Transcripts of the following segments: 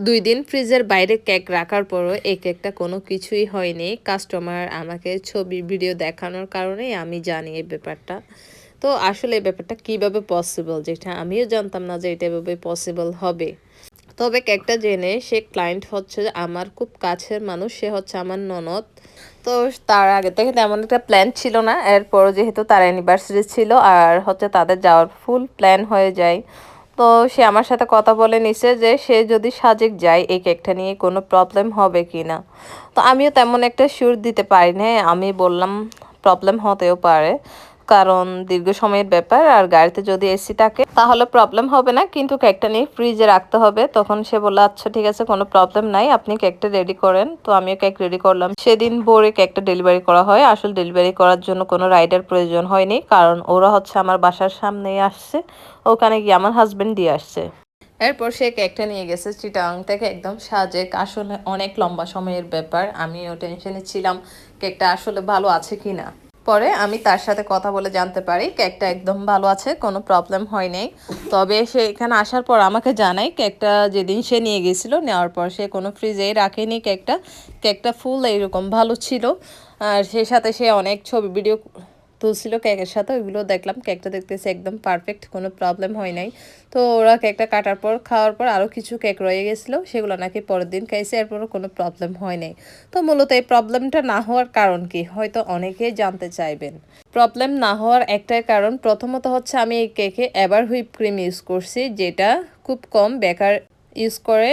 2 দিন ফ্রিজের বাইরে কেক রাখার পরও এই কেকটা কোনো কিছুই হয়নি। কাস্টমার আমাকে ছবি ভিডিও দেখানোর কারণেই আমি জানি এই ব্যাপারটা। তো আসলে এই ব্যাপারটা কিভাবে পসিবল, যেটা আমিও জানতাম না যে এটা এভাবে পসিবল হবে। তবে কেকটা জেনে সে ক্লায়েন্ট হচ্ছে আমার খুব কাছের মানুষ, সে হচ্ছে আমার ননদ। তো তার আগে থেকে তেমন একটা প্ল্যান ছিল না, এরপর যেহেতু তার অ্যানিভার্সারি ছিল আর হচ্ছে তাদের যাওয়ার ফুল প্ল্যান হয়ে যায়। তো সে আমার সাথে কথা বলে নিছে যে সে যদি সাজেক যায় এই কেকটা নিয়ে কোনো প্রবলেম হবে কি না। তো আমিও তেমন একটা শিওর দিতে পারি না, আমি বললাম প্রবলেম হতেও পারে, কারণ দীর্ঘ সময়ের ব্যাপার আর গাড়িতে যদি এসি থাকে তাহলে প্রবলেম হবে না, কিন্তু কেকটা নিয়ে ফ্রিজে রাখতে হবে। তখন সে বললো আচ্ছা ঠিক আছে, কোনো প্রবলেম নাই, আপনি কেকটা রেডি করেন। তো আমিও কেক রেডি করলাম। সেদিন ভোরে কেকটা ডেলিভারি করা হয়। আসলে ডেলিভারি করার জন্য কোনো রাইডার প্রয়োজন হয়নি, কারণ ওরা হচ্ছে আমার বাসার সামনেই আসছে, ওখানে গিয়ে আমার হাজবেন্ড দিয়ে আসছে। এরপর সে কেকটা নিয়ে গেছে চিটাং থেকে একদম সাজেক। আসলে অনেক লম্বা সময়ের ব্যাপার, আমিও টেনশনে ছিলাম কেকটা আসলে ভালো আছে কিনা। পরে আমি তার সাথে কথা বলে জানতে পারি কেকটা একদম ভালো আছে, কোনো প্রবলেম হয় নাই। তবে সে এখানে আসার পর আমাকে জানায় কেকটা যেদিন সে নিয়ে গেছিলো, নেওয়ার পর সে কোনো ফ্রিজেই রাখেনি কেকটা। কেকটা ফুল এইরকম ভালো ছিল। আর সেই সাথে সে অনেক ছবি ভিডিও তুলছিল কেকের সাথে, ওইগুলো দেখলাম। কেকটা দেখতেছে একদম পারফেক্ট, কোনো প্রবলেম হয় নাই। তো ওরা কেকটা কাটার পর খাওয়ার পর আরও কিছু কেক রয়ে গেছিলো, সেগুলো নাকি পরের দিন খাইছে, এরপরও কোনো প্রবলেম হয় নাই। তো মূলত এই প্রবলেমটা না হওয়ার কারণ কি হয়তো অনেকেই জানতে চাইবেন। প্রবলেম না হওয়ার একটাই কারণ, প্রথমত হচ্ছে আমি এই কেকে এবার হুইপ ক্রিম ইউজ করছি, যেটা খুব কম বেকার ইউজ করে।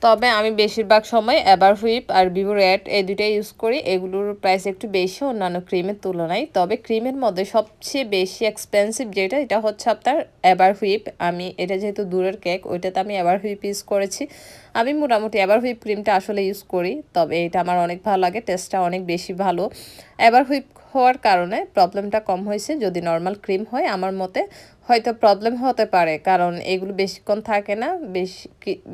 তবে আমি বেশিরভাগ সময় এবার হুইপ আর ভিভো রেড এই দুইটাই ইউজ করি। এগুলোর প্রাইস একটু বেশি অন্যান্য ক্রিমের তুলনায়। তবে ক্রিমের মধ্যে সবচেয়ে বেশি এক্সপেন্সিভ যেটা, এটা হচ্ছে আপনার এবার হুইপ। আমি এটা যেহেতু দূরের কেক, ওইটাতে আমি এবার হুইপ ইউজ করেছি। আমি মোটামুটি এবার হুইপ ক্রিমটা আসলে ইউজ করি, তবে এটা আমার অনেক ভালো লাগে, টেস্টটা অনেক বেশি ভালো। এবার হুইপ হওয়ার কারণে প্রবলেমটা কম হয়েছে। যদি নর্মাল ক্রিম হয় আমার মতে হয়তো প্রবলেম হতে পারে, কারণ এগুলো বেশিক্ষণ থাকে না,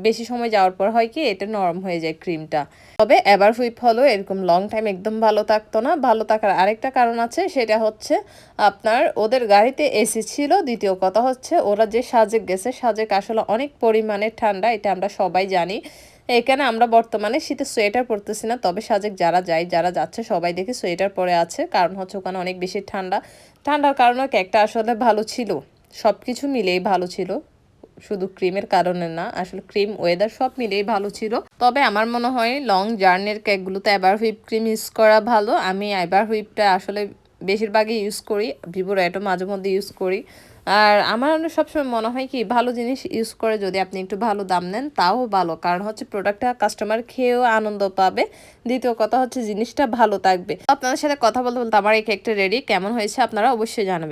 বেশি সময় যাওয়ার পর হয় কি এটা নরম হয়ে যায় ক্রিমটা। তবে এবার হুইপ হলো এরকম লং টাইম একদম ভালো থাকতো না। ভালো থাকার আরেকটা কারণ আছে, সেটা হচ্ছে আপনার ওদের গাড়িতে এসি ছিল। দ্বিতীয় কথা হচ্ছে ওরা যে সাজেক গেছে, সাজেক আসলে অনেক পরিমাণে ঠান্ডা, এটা আমরা সবাই জানি। এখানে আমরা বর্তমানে শীতে সোয়েটার পরতেছি না, তবে সাজেক যারা যাচ্ছে সবাই দেখি সোয়েটার পরে আছে, কারণ হচ্ছে ওখানে অনেক বেশি ঠান্ডা। ঠান্ডার কারণে কেকটা আসলে ভালো ছিল, সব কিছু মিলেই ভালো ছিল, শুধু ক্রিমের কারণে না, আসলে ক্রিম ওয়েদার সব মিলেই ভালো ছিল। তবে আমার মনে হয় লং জার্নির কেকগুলোতে এবার হুইপ ক্রিম ইউজ করা ভালো। আমি এবার হুইপটা আসলে বেশিরভাগই ইউজ করি, ভিভো রেডও মাঝে মধ্যে ইউজ করি। আর আমার সবসময় মনে হয় কি ভালো জিনিস ইউজ করে যদি আপনি একটু ভালো দাম নেন তাও ভালো, কারণ হচ্ছে প্রোডাক্টটা কাস্টমার খেয়েও আনন্দ পাবে। দ্বিতীয় কথা হচ্ছে জিনিসটা ভালো থাকবে। আপনাদের সাথে কথা বলতে বলতে আমার এই কেকটা রেডি, কেমন হয়েছে আপনারা অবশ্যই জানাবেন।